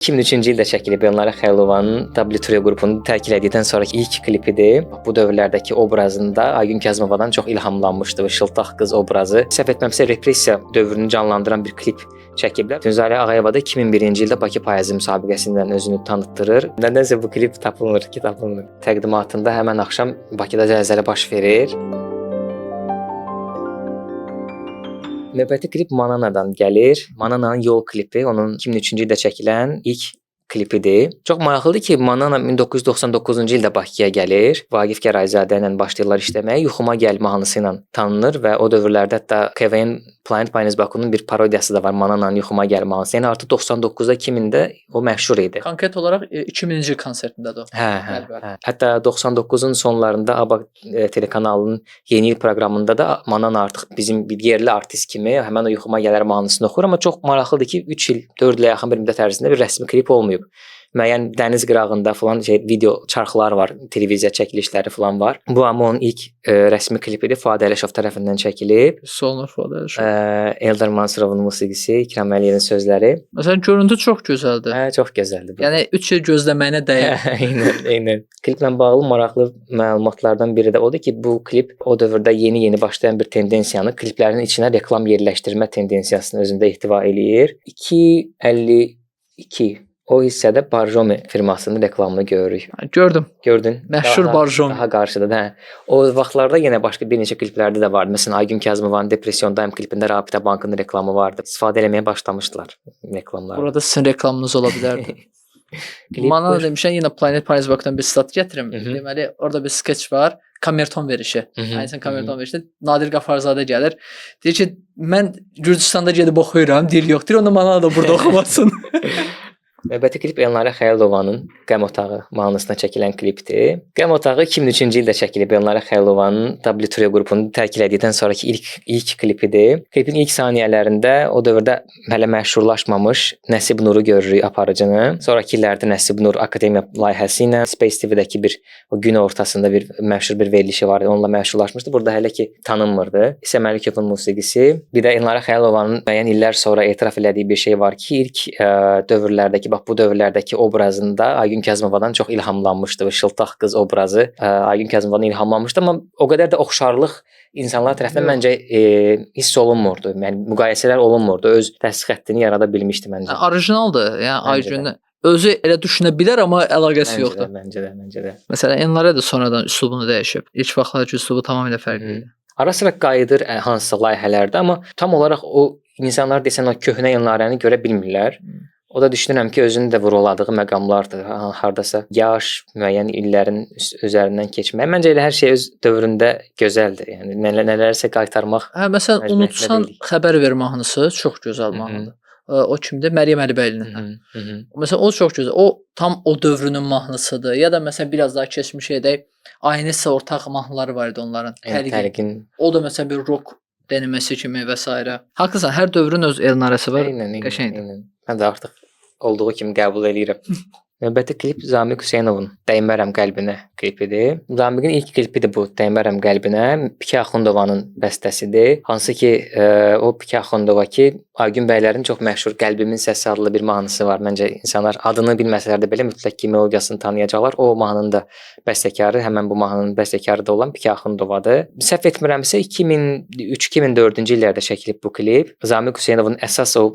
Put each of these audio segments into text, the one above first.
2003-cü ildə çəkilib Elnarə Xəylovanın W3 qrupunu tərk elədikdən sonraki ilk klipidir. Bu dövrlərdəki obrazında Aygün Kazımovadan çox ilhamlanmışdı. Şıltaq qız obrazı. Səhv etməmsə repressiya dövrünü canlandıran bir klip çəkiblər. Tünzalə Ağayeva da 2001-ci ildə Bakı payızı müsabiqəsindən özünü tanıtdırır. Nədənsə bu klip tapılmır ki, tapılmır. Təqdimatında həmən axşam Bakıda zəlzələ baş verir. Növbəti klip Mananadan gəlir. Manananın Yol klipi onun 2003-cü ildə çəkilən ilk klipidir. Çox maraqlıdır ki, Manana 1999-cu ildə Bakıya gəlir. Vaqif Gərayzadə ilə başlayırlar işləməyə. Yuxuma gəl mahnısı ilə tanınır və o dövrlərdə hətta KVN Planet Binance Bakunun bir parodiyası da var. Manananın Yuxuma gəl mahnısı. Yəni artıq 99-da 2000-də o məşhur idi. Konkret olaraq 2000-ci konsertindədir o. Hə. Hətta 99-un sonlarında ABA telekanalının Yeni il proqramında da Manana artıq bizim bir yerli artist kimi həmin o Yuxuma gələr mahnısını oxuyur, amma çox maraqlıdır ki, 3 il, 4 ilə yaxın bir müddət ərzində bir rəsmi klip olmayıb. Müəyyən dəniz qırağında falan video çarxlar var, televiziya çəkilişləri falan var. Bu amma onun ilk rəsmi klipidir. Fuad Ələşov tərəfindən çəkilib. Solunur Fuad Ələşov. Eldar Mansurovun musiqisi, İkram Əliyevin sözləri. Məsələn, görüntü çox gözəldir. Hə, çox gözəldir. Yəni 3 il gözləməyinə dəyər. Eynən. Kliplə bağlı maraqlı məlumatlardan biri də odur ki, bu klip o dövrdə yeni başlayan bir tendensiyanı, kliplərin içinə reklam yerləşdirmə tendensiyasını özündə ehtiva eləyir. 2.52 o hissədə Barjomi firmasının reklamını görürük. Gördüm. Gördün? Məşhur Barjomi. Daha qarşıdadır, hə. O vaxtlarda yenə başqa bir neçə kliplərdə də vardı. Məsələn, Aygün Kazımovanın Depressiyondayım klipində Rabitə Bankının reklamı vardı. İstifadə etməyə başlamışdılar reklamları. Burada sizin reklamınız ola bilərdi. Manana demişən yenə Planet Binance Bakudan bir stat gətirim. Deməli, orada bir skeç var. Kamerton verişi. Aynısı kamerton verişi. Nadir Qafarzadə gəlir. Deyir ki, mən Gürcüstanda gedib oxuyuram. Deyir, yox. Deyir, onda Manana da burada oxumasın. Növbəti klip Elnarə Xəylovanın Qəm Otağı mahnısına çəkilən klipdir. Qəm Otağı 2003-cü ildə çəkilib Elnarə Xəylovanın W3 qrupunu tərk elədikdən sonraki ilk klipidir. Klipin ilk saniyələrində o dövrdə hələ məşhurlaşmamış Nəsib Nuru görürük aparıcını. Sonrakı illərdə Nəsib Nur Akademiya layihəsi ilə Space TV-dəki bir o gün ortasında bir məşhur bir verilişi var. Onunla məşhurlaşmışdı. Burada hələ ki tanınmırdı. İsə Məlikovun musiqisi. Bir də Elnarə Xəylovanın müəyyən illər sonra etiraf elədiyi bir şey var ki, ilk dövrlərdəki bax bu dövrlərdəki obrazında Aygün Kazımovadan çox ilhamlanmışdı. Şıltaq qız obrazı Aygün Kazımovadan ilhamlanmışdı, amma o qədər də oxşarlıq insanlar tərəfindən məncə hiss olunmurdu. Yəni müqayisələr olunmurdu. Öz təsdiq xəttini yarada bilmişdi məncə. Orijinaldır. Yəni Aygün özü elə düşünə bilər, amma əlaqəsi yoxdur. Məncə də. Məsələn, Elnarə də sonradan üslubunu dəyişib. İlk vaxtlardakı üslubu tamamilə fərqli idi. Ara sıra qayıdır hansısa layihələrdə, amma tam olaraq o insanlar desən o köhnə Elnarəni görə bilmirlər. O da düşünürəm ki, özünün də vuruladığı məqamlardır. Hardasa yaş, müəyyən illərin üzərindən keçmək. Məncə elə hər şey öz dövründə gözəldir. Yəni nələrsə qaytarmaq. Hə, məsələn, Unutsan xəbər ver mahnısı çox gözəl mahnıdır. O kimdir? Məryəm Əlibəyli'nin. Məsələn, o çox gözəl. O tam o dövrünün mahnısıdır. Ya da məsələn biraz daha keçmiş edək. Aynısı ortaq mahnıları var idi onların. Tərgin. O da məsələn bir rock deneməsi kimi və s. Haqlısan, hər dövrün öz Elnarəsi var. Qəşəngdir. Mən də artıq olduğu kimi qəbul edirəm. Növbəti klip Zamiq Hüseynovun Dəymərəm qəlbinə klipidir. Zamiqin ilk klipidir bu Dəymərəm qəlbinə. Piki Axundovanın bəstəsidir. Hansı ki o Piki Axundova ki Aygün bəylərin çox məşhur Qəlbimin Səsi adlı bir mahnısı var. Məncə insanlar adını bilməsələr də belə mütləq ki melodiyasını tanıyacaqlar. O mahnının da bəstəkarı, həmin bu mahnının bəstəkarı da olan Piki Axundovadır. Səhv etmirəmsə 2003-2004-cü illərdə çəkilib bu klip. Zamiq Hüseynovun əsas o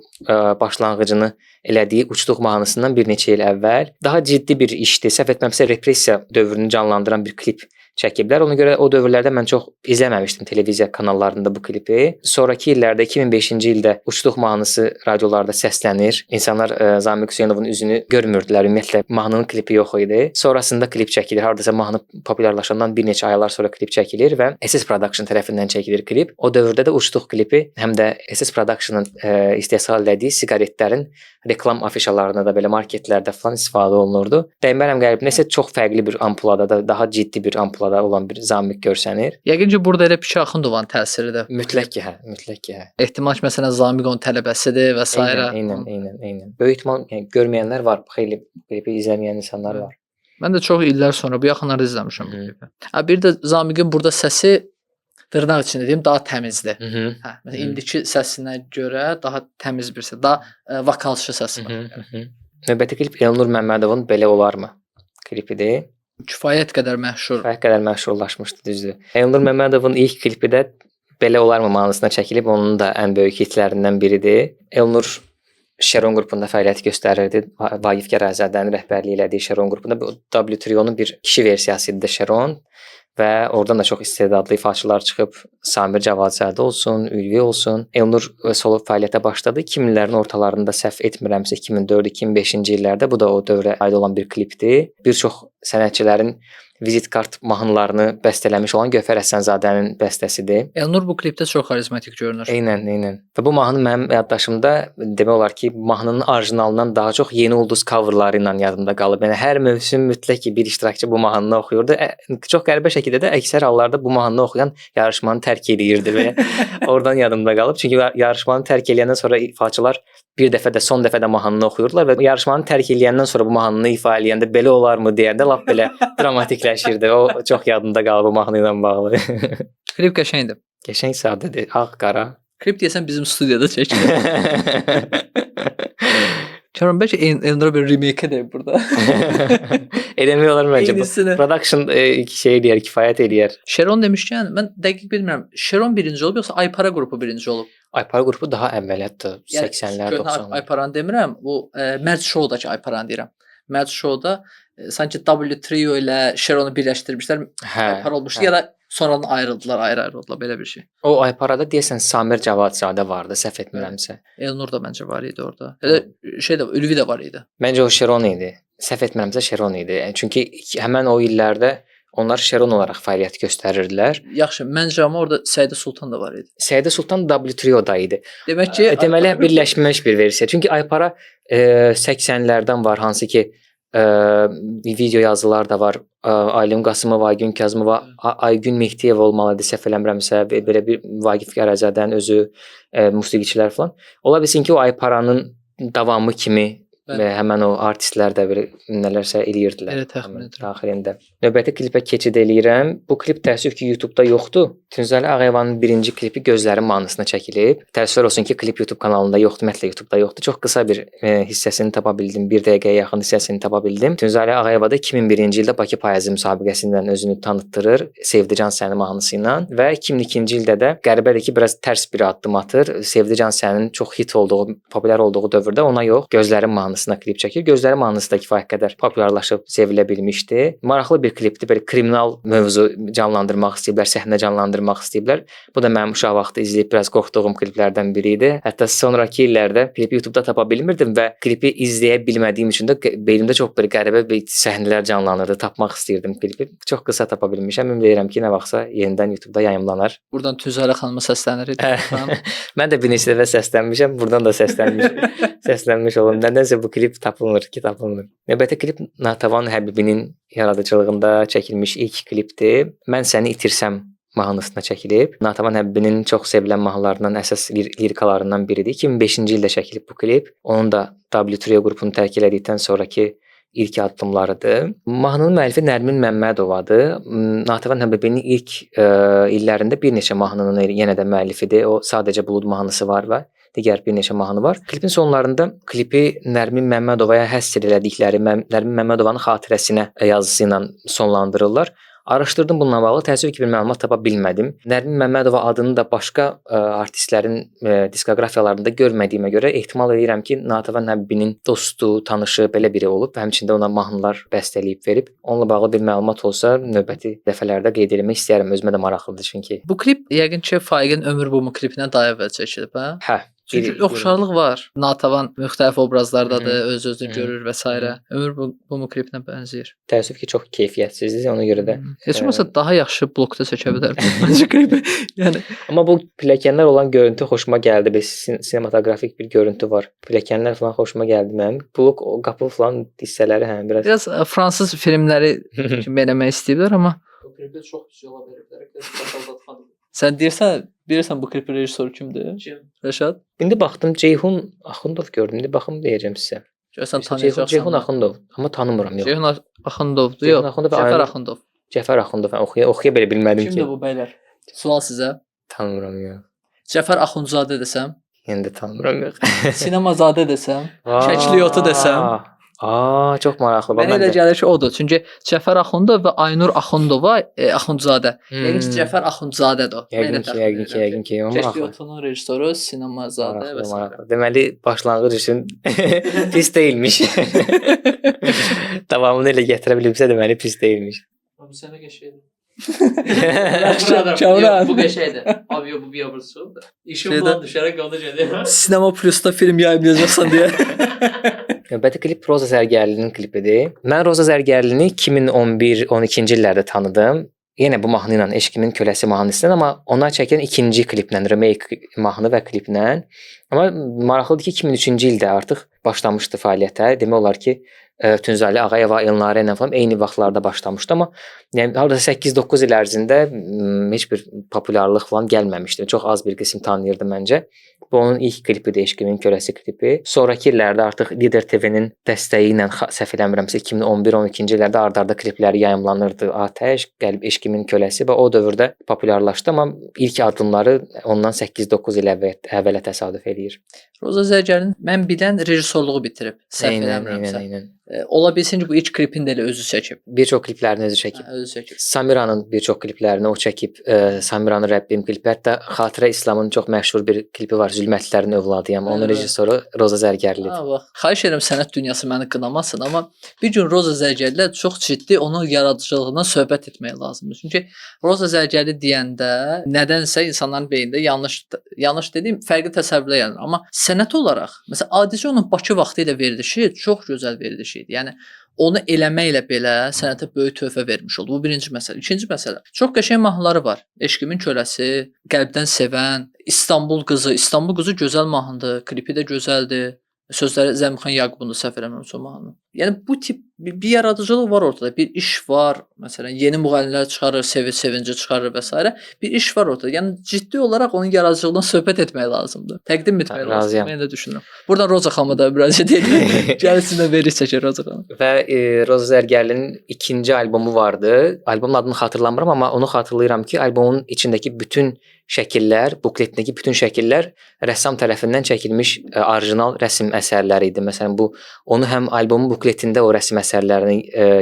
başlanğıcını elədiyi Uçduq mahnısından bir neçə il əvvəl daha ciddi bir işdir. Səhv etməmsə repressiya dövrünü canlandıran bir klip çəkiblər. Ona görə o dövrlərdə mən çox izləməmişdim televiziya kanallarında bu klipi. Sonrakı illərdə 2005-ci ildə Uçduq mahnısı radiolarda səslənir. İnsanlar Zamiq Hüseynovun üzünü görmürdülər. Ümumiyyətlə mahnının klipi yox idi. Sonrasında klip çəkilir. Hardasa mahnı populyarlaşandan bir neçə aylar sonra klip çəkilir və SS Production tərəfindən çəkilir klip. O dövrdə də Uçduq klipi həm də SS Production'ın istehsal etdiyi siqaretlərin reklam afişalarında da belə marketlərdə falan istifadə olunurdu. Dəymərəm qəlbinə isə çox fərqli bir ampulada da, daha ciddi bir ampulada olan bir Zamiq görsənir. Yəqin ki, burada elə Piki Axundovanın təsiridir. Mütləq ki, hə. Ehtimal ki, məsələn, Zamiq onun tələbəsidir və s. Eynən. Böyük ehtimal görməyənlər var. Xeyli klipi izləməyən insanlar var. Mən də çox illər sonra bu yaxınlarda izləmişəm bu klipi. Bir də Zamiqin burada səsi dırnaq içində deyim, daha təmizdir. Məsələn, indiki səsinə görə daha təmiz bir səs, daha vokalçı səsi var. Növbəti klip Elnur Məmmədovun Belə olarmı klipidir. Kifayət qədər məşhur. Kifayət qədər məşhurlaşmışdı, düzdür. Elnur Məmmədovun ilk klipi də Belə olarmı mahnısına çəkilib, onun da ən böyük hitlərindən biridir. Elnur Şeron qrupunda fəaliyyət göstərirdi. Vaqif Gərazədənin rəhbərliyi elədiyi Şeron qrupunda W Trionun bir kişi versiyasıdır Şeron və oradan da çox istedadlı ifaçılar çıxıb, Samir Cavadzadə olsun, Ülvi olsun. Elnur solo fəaliyyətə başladı. 2000-lərin ortalarında səhv etmirəmsə 2004-2005-ci illərdə, bu da o dövrə aid olan bir klipdir. Bir çox sənətçilərin vizit kart mahnılarını bəstələmiş olan Gövhər Həsənzadənin bəstəsidir. Elnur bu klipdə çox xarizmatik görünür. Eynən. Və bu mahnı mənim yaddaşımda demək olar ki, mahnının orijinalından daha çox Yeni Ulduz coverları ilə yadımda qalıb. Yəni hər mövsüm mütləq ki, bir iştirakçı bu mahnını oxuyurdu. Çox qəribə şəkildə də əksər hallarda bu mahnını oxuyan yarışmanı tərk edirdi və oradan yadımda qalıb. Çünki yarışmanı tərk edəndən sonra ifaçılar bir dəfə də son dəfə də mahnını oxuyurdular və yarışmanı tərk edəndən sonra bu mahnını ifa edəndə belə olarmı deyəndə lap belə dramatikləşirdi. O çox yadımda qalıb bu mahnı ilə bağlı. Klip qəşəngdir. Qəşəng sadədir, ağ qara. Klip deyəsən bizim studiyada çəkilir. Kəran bəlkə Elnura bir remake edək burada. Eləmək olar məncə. Eynisini. Production şey eləyər, kifayət eləyər. Şeron demişkən, mən dəqiq bilmirəm. Şeron birinci olub yoxsa Aypara qrupu birinci olub? Aypara qrupu daha əvvələtdir. 80-lər, 90-lar. Ayparanı demirəm. Bu Mərc Show-dakı Ayparanı deyirəm. Mərc Show-da sanki W Trio ilə Şeronu birləşdirmişlər. Aypara olmuşdu ya da sonradan ayrıldılar, ayrı-ayrıldılar belə bir şey. O Ayparada deyəsən Samir Cavadzadə vardı, səhv etmirəmsə. Elnur da məncə var idi orada. Elə şey də Ülvi də var idi. Məncə o Şeron idi. Səhv etmirəmsə Şeron idi. Çünki həmin o illərdə onlar Şeron olaraq fəaliyyət göstərirdilər. Yaxşı, məncə amma orada Səidə Sultan da var idi. Səidə Sultan W Trio-da idi. Demək ki, deməli birləşmiş bir versiya. Çünki Aypara 80-lərdən var, hansı ki video yazılar da var. Aylin Qasımova, Aygün Kazımova, Aygün Mehdiyeva olmalıdır, səhv eləmirəmsə, belə bir Vaqif Gərazədənin özü, musiqiçilər falan. Ola bilsin ki, o Ayparanın davamı kimi və həmən o artistlər də bir nələrsə eləyirdilər. Elə təxmin edirəm. Daxilində. Növbəti klipə keçid eləyirəm. Bu klip təəssüf ki, YouTube-da yoxdur. Tünzalə Ağayevanın birinci klipi Gözlərim mahnısına çəkilib. Təəssüflər olsun ki, klip YouTube kanalında yoxdur, ümumiyyətlə YouTube-da yoxdur. Çox qısa bir hissəsini tapa bildim. 1 dəqiqəyə yaxın hissəsini tapa bildim. Tünzalə Ağayeva da 2001-ci ildə Bakı Payızı müsabiqəsindən özünü tanıtdırır Sevdican səni mahnısı ilə və 2002-ci ildə də qəribədir ki, biraz tərs bir addım atır. Sevdican sənin çox hit olduğu, populyar olduğu dövrdə ona yox, Gözlərim mahnısına klip çəkir. Gözlərim mahnısı da kifayət qədər populyarlaşıb, sevilə bilmişdi. Maraqlı bir klipdir. Belə kriminal mövzu canlandırmaq istəyiblər, səhnə canlandırmaq istəyiblər. Bu da mənim uşaq vaxtı izləyib biraz qorxduğum kliplərdən biri idi. Hətta sonrakı illərdə klipi YouTube-da tapa bilmirdim və klipi izləyə bilmədiyim üçün də beynimdə çox bir qəribə bir səhnələr canlanırdı. Tapmaq istəyirdim klipi. Çox qısa tapa bilmişəm. Ümid edirəm ki, nə vaxtsa yenidən YouTube-da yayımlanar. Buradan Tünzalə xanıma səslənirik. Mən də bir neçə dəfə səslənmişəm. Buradan da səslənmiş olum. Nədənsə bu klip tapılmır ki, tapılmır. Növbəti klip Natəvan Həbibinin yaradıcılığında çəkilmiş ilk klipdir. Mən səni itirsəm mahnısına çəkilib. Natəvan Həbibinin çox sevilən mahnılarından, əsas lirikalarından biridir. 2005-ci ildə çəkilib bu klip. Onun da W Trio qrupunu tərk elədikdən sonraki ilk addımlarıdır. Mahnının müəllifi Nərmin Məmmədovadır. Natəvan Həbibinin ilk illərində bir neçə mahnının yenə də müəllifidir. O sadəcə Bulud mahnısı var və digər bir neçə mahnı var. Klipin sonlarında klipi Nərmin Məmmədovaya həsr elədikləri Nərmin Məmmədovanın xatirəsinə yazısı ilə sonlandırırlar. Araşdırdım bununla bağlı, təəssüf ki, bir məlumat tapa bilmədim. Nərmin Məmmədova adını da başqa artistlərin diskoqrafiyalarında görmədiyimə görə ehtimal edirəm ki, Natəvan Həbibinin dostu, tanışı belə biri olub və həmçində ona mahnılar bəstələyib verib. Onunla bağlı bir məlumat olsa, növbəti dəfələrdə qeyd etmək istəyərəm. Özümə də maraqlıdır çünki. Bu klip yəqin ki, Faiqin Ömür Bumu klipinə dayə çəkilib, hə? Hə. Çünki oxşarlıq var. Natəvan müxtəlif obrazlardadır, öz-özünü görür və s. Ömür Bumu klipinə bənzəyir. Təəssüf ki, çox keyfiyyətsizdir, ona görə də. Heç olmasa daha yaxşı blokda çəkə bilərdi məncə klipi. Yəni amma bu pilləkənlər olan görüntü xoşuma gəldi. Bir sinematografik bir görüntü var. Pilləkənlər falan xoşuma gəldi mənim. Blok, o qapı falan hissələri həm biraz fransız filmləri kimi eləmək istəyiblər, amma bu klipdə çox pis yola veriblər. Sən bilirsən bu klipin rejissoru kimdir? Kim? Rəşad. İndi baxdım Ceyhun Axundov gördüm. İndi baxım deyəcəm sizə. Görsən tanıyacaqsan. Ceyhun Axundov, amma tanımıram yox. Ceyhun Axundovdur, yox. Cəfər Axundov. Cəfər Axundov. Oxuya belə bilmədim ki. Kimdir bu bəylər? Sual sizə. Tanımıram yox. Cəfər Axundzadə desəm? Yəni də tanımıram yox. Sinemazadə desəm? Şəkliyotu desəm? Çox maraqlı. Mənə elə gəlir ki, odur. Çünki Cəfər Axundov və Aynur Axundova, Axundzadə. Yəqin ki, Cəfər Axundzadədir o. Yəqin ki, Keşfiyyatının rejissoru, sinemazadə və s. Deməli, başlanğıc üçün pis deyilmiş. Davamını elə gətirə bilibsə, deməli pis deyilmiş. Bu sənə qəşəngdir. Kamran. Bu qəşəngdir. Abi yox, bu biabırçı. İşin bulan düşərək qaldı gedir. Sinema Plus-da film yayımlayacaqsan deyə. Növbəti klip Roza Zərgərlinin klipidir. Mən Roza Zərgərlini 2011-12-ci illərdə tanıdım. Yenə bu mahnı ilə Eşqimin Köləsi mahnısından, amma ona çəkilən ikinci kliplə, remake mahnı və kliplə. Amma maraqlıdır ki, 2003-cü ildə artıq başlamışdı fəaliyyətə. Demək olar ki, Tünzali Ağayeva, Elnarə ilə falan eyni vaxtlarda başlamışdı, amma yəni hardasa 8-9 il ərzində heç bir populyarlıq falan gəlməmişdi. Çox az bir qism tanıyırdı məncə. Bu onun ilk klipidir, Eşqimin Köləsi klipi. Sonrakı illərdə artıq Lider TV-nin dəstəyi ilə, səhv eləmirəmsə 2011-12-ci illərdə ard-arda klipləri yayımlanırdı. Atəş, Qəlb, Eşqimin Köləsi və o dövrdə populyarlaşdı, amma ilk addımları ondan 8-9 il əvvələ təsadüf eləyir. Roza Zərgərlin mən bilən rejissorluğu bitirib. Səhv eləmirəmsə. Ola bilsin ki, bu ilk klipini də elə özü çəkib. Bir çox kliplərini özü çəkib. Özü çəkib. Samiranın bir çox kliplərini o çəkib. Samiranın Rəbbim klipi, hətta Xatirə İslamın çox məşhur bir klipi var. Zülmətlilərin övladıyam. Onun rejissoru Roza Zərgərlidir. Bax, xahiş edirəm sənət dünyası məni qınamasın, amma bir gün Roza Zərgərli çox ciddi onun yaradıcılığından söhbət etmək lazımdır. Çünki Roza Zərgərli deyəndə nədənsə insanların beynində yanlış dediyim fərqli təsəvvürlər yaranır. Amma sənət olaraq, məsələn, adicə onun Bakı vaxtı ilə verilişi çox gözəl verilişi idi. Yəni onu eləməklə belə sənətə böyük töhfə vermiş oldu. Bu birinci məsələ. İkinci məsələ. Çox qəşəng mahnıları var. Eşqimin Köləsi, Qəlbdən Sevən, İstanbul Qızı. İstanbul Qızı gözəl mahnıdır, klipi də gözəldir. Sözləri Zəmxan Yaqubundur, səhv eləmirəmsə mahnı. Yəni bu tip bir yaradıcılıq var ortada, bir iş var. Məsələn, yeni müğənnilər çıxarır, sevinci çıxarır və s. Bir iş var ortada. Yəni ciddi olaraq onun yaradıcılığından söhbət etmək lazımdır. Təqdim etmək lazımdır. Mən də düşünürəm. Buradan Roza xanıma da müraciət edirəm. Gəlsin də verir çəkir Roza xanım. Və Roza Zərgərlinin ikinci albomu vardı. Albomun adını xatırlamıram, amma onu xatırlayıram ki, albomun içindəki bütün şəkillər, bukletindəki bütün şəkillər rəssam tərəfindən çəkilmiş orijinal rəsm əsərləri idi. Məsələn, bu onu həm albomun bukletində o rəsm əsərlərini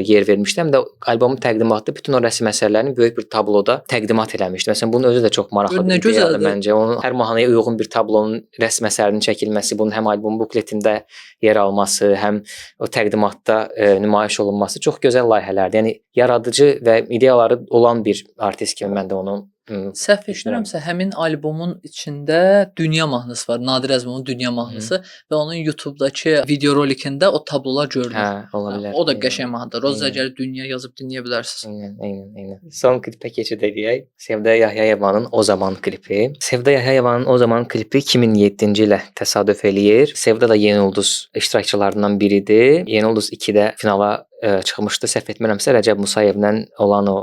yer vermişdi, həm də albomun təqdimatında bütün o rəsm əsərlərini böyük bir tabloda təqdimat eləmişdi. Məsələn, bunun özü də çox maraqlı bir ideyadır məncə. Onun hər mahnıya uyğun bir tablonun rəsm əsərinin çəkilməsi, bunun həm albomun bukletində yer alması, həm o təqdimatda nümayiş olunması çox gözəl layihələrdir. Yəni yaradıcı və ideyaları olan bir artist kimi mən də onu səhv etmirəmsə, həmin albomun içində Dünya mahnısı var. Nadir Əzmovun Dünya mahnısı və onun YouTube-dakı video rolikində o tablolar görünür. Hə, ola bilər. O da qəşəng mahnıdır. Roza Zərgərli Dünya yazıb dinləyə bilərsiniz. Eynən. Son klipə keçid edək. Sevda Yahyayevanın O Zaman klipi. Sevda Yahyayevanın O Zaman klipi 2007-ci ilə təsadüf eləyir. Sevda da Yeni Ulduz iştirakçılarından biridir. Yeni Ulduz 2-də finala çıxmışdı. Səhv etmirəmsə Rəcəb Musayevlə olan o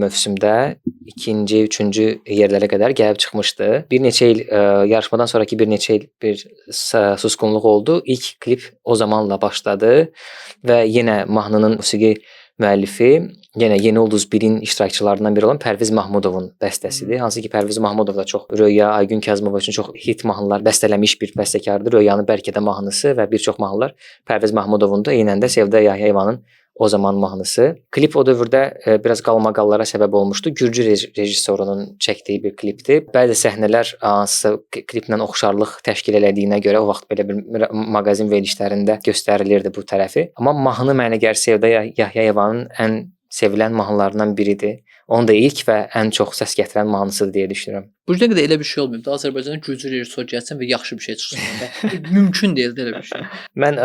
mövsümdə ikinci, üçüncü yerlərə qədər gəlib çıxmışdı. Bir neçə il yarışmadan sonraki bir neçə il bir susqunluq oldu. İlk klip o zamanla başladı və yenə mahnının musiqi müəllifi yenə Yeni Ulduz 1-in iştirakçılarından biri olan Pərviz Mahmudovun bəstəsidir. Hansı ki Pərviz Mahmudov da çox Röya, Aygün Kazımova üçün çox hit mahnılar bəstələmiş bir bəstəkardır. Röyanın Bəlkə də mahnısı və bir çox mahnılar Pərviz Mahmudovun da eynən də Sevda Yahyayevanın O Zaman mahnısı. Klip o dövrdə biraz qalmaqallara səbəb olmuşdu. Gürcü rejissorunun çəkdiyi bir klipdir. Bəzi səhnələr hansısa kliplə oxşarlıq təşkil elədiyinə görə o vaxt belə bir mağazin verilişlərində göstərilirdi bu tərəfi. Amma mahnı mənə gəlir Sevda Yahyayevanın ən sevilən mahnılarından biridir. Onun da ilk və ən çox səs gətirən mahnısıdır deyə düşünürəm. Bu günə qədər elə bir şey olmayıb da Azərbaycanda gürcü rejissor gəlsin və yaxşı bir şey çıxsın. Mümkün deyil elə bir şey. Mən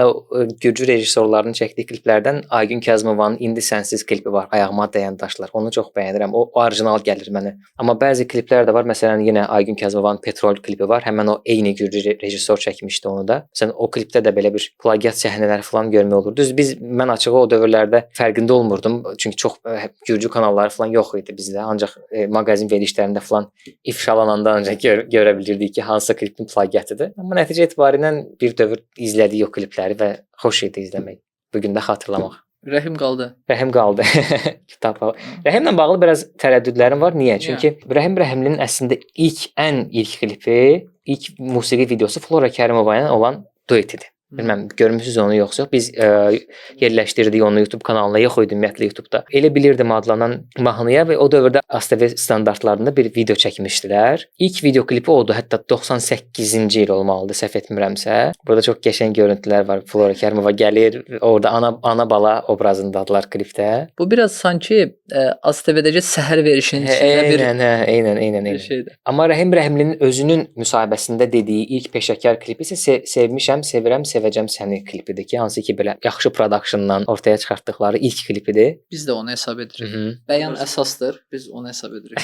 gürcü rejissorlarının çəkdiyi kliplərdən Aygün Kazımovanın İndi Sənsiz klipi var. Ayağıma dəyən daşlar. Onu çox bəyənirəm. O orijinal gəlir mənə. Amma bəzi kliplər də var. Məsələn, yenə Aygün Kazımovanın Petrol klipi var. Həmin o eyni gürcü rejissor çəkmişdi onu da. Məsələn, o klipdə də belə bir plagiat səhnələri falan görmək olur. Düz mən açığı o dövrlərdə fərqində olmurdum. Çünki çox gürcü kanalları falan yox idi bizdə. Ancaq mağazin verilişlərində falan ifşalananda ancaq görə bilirdik ki, hansısa klipin plagiatıdır. Amma nəticə etibarilə bir dövr izlədik o klipləri və xoş idi izləmək. Bu gün də xatırlamaq. Rəhim qaldı. Rəhim qaldı. Kitab. Rəhimlə bağlı biraz tərəddüdlərim var. Niyə? Çünki Rəhim Rəhimlinin əslində ilk klipi, ilk musiqi videosu Flora Kərimova ilə olan duet idi. Bilməm, görmüsüz onu yoxsa yox. Biz yerləşdirdik onu YouTube kanalına, yox idi ümumiyyətlə YouTube'da. Elə bilirdim adlanan mahnıya və o dövrdə ASTV standartlarında bir video çəkmişdilər. İlk video klipi oldu, hətta 98-ci il olmalıdır, səhv etmirəmsə. Burada çox qəşəng görüntülər var. Flora Kərimova gəlir, orada ana bala obrazındadılar klipdə. Bu biraz sanki ASTV-dəki səhər verişinin içində bir eynən. bir şeydir. Amma Rəhim Rəhimlinin özünün müsahibəsində dediyi ilk peşəkar klipi isə Sevmişəm, Sevirəm, Sevəcəm səni klipidir ki, hansı ki belə yaxşı productiondan ortaya çıxartdıqları ilk klipidir. Biz də onu hesab edirik. Hı-hı. Bəyan əsasdır. Biz onu hesab edirik.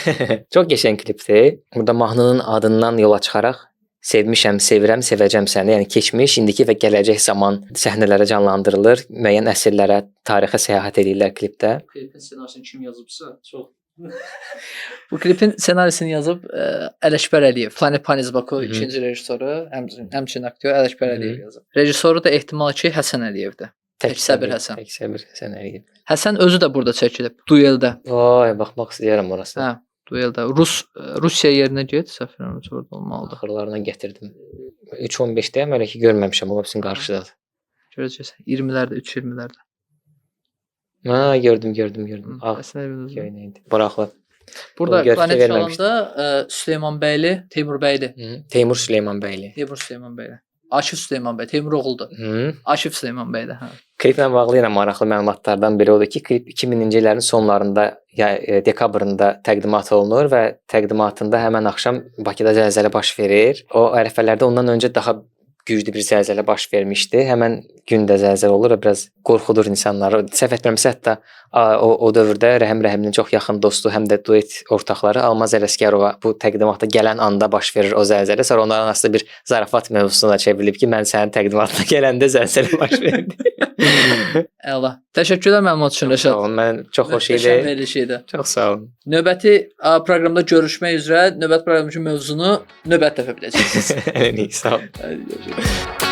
Çox qəşəng klipdir. Burada mahnının adından yola çıxaraq Sevmişəm, Sevirəm, Sevəcəm səni, yəni keçmiş, indiki və gələcək zaman səhnələrə canlandırılır, müəyyən əsrlərə, tarixə səyahət edirlər klipdə. Klipin ssenarisini kim yazıbsa, çox Bu klipin ssenarisini yazıb Ələkbər Əliyev. Planet Paniz Baku ikinci rejissoru, həmçinin aktyor Ələkbər Əliyev yazıb. Rejissoru da ehtimal ki, Həsən Əliyevdir. Təksəbir Həsən. Təksəbir Həsən Əliyev. Həsən özü də burada çəkilib. Dueldə. Vay, baxmaq istəyirəm orasına. Hə, Dueldə. Rusiya yerinə get, səhv etmirəmsə orada olmalıdır. Axırlarına gətirdim. 3:15-dəyəm, hələ ki görməmişəm, o hepsinin qarşıdadır. Görəcəksən. 20-lərdə, 3:20-lərdə. Ha, gördüm. Ağ köynəkdir. Maraqlı. Burada Planet Çalanda Süleymanbəyli, Teymur Teymur Süleymanbəyli. Akif Süleymanbəy, Teymur oğludur. Akif Süleymanbəyli, hə. Kliplə bağlı yenə maraqlı məlumatlardan biri odur ki, klip 2000-ci illərin sonlarında, dekabrında təqdimat olunur və təqdimatında həmən axşam Bakıda zəlzələ baş verir. O ərəfələrdə ondan öncə daha güclü bir zəlzələ baş vermişdi. Həmən gündə zəlzələ olur və biraz qorxudur insanları. Səhv etmirəmsə hətta o dövrdə Rəhim Rəhimlinin çox yaxın dostu, həm də duet ortaqları Almaz Ələsgərova bu təqdimata gələn anda baş verir o zəlzələ. Sonra onların arasında bir zarafat mövzusuna çevrilib ki, mən sənin təqdimatına gələndə zəlzələ baş verdi. Əla. Təşəkkürlər məlumat üçün Rəşad. Sağ olun, mən çox xoş idi. Çox sağ olun. Növbəti proqramda görüşmək üzrə. Növbəti proqram üçün mövzunu növbəti dəfə biləcəksiniz. Sağ olun.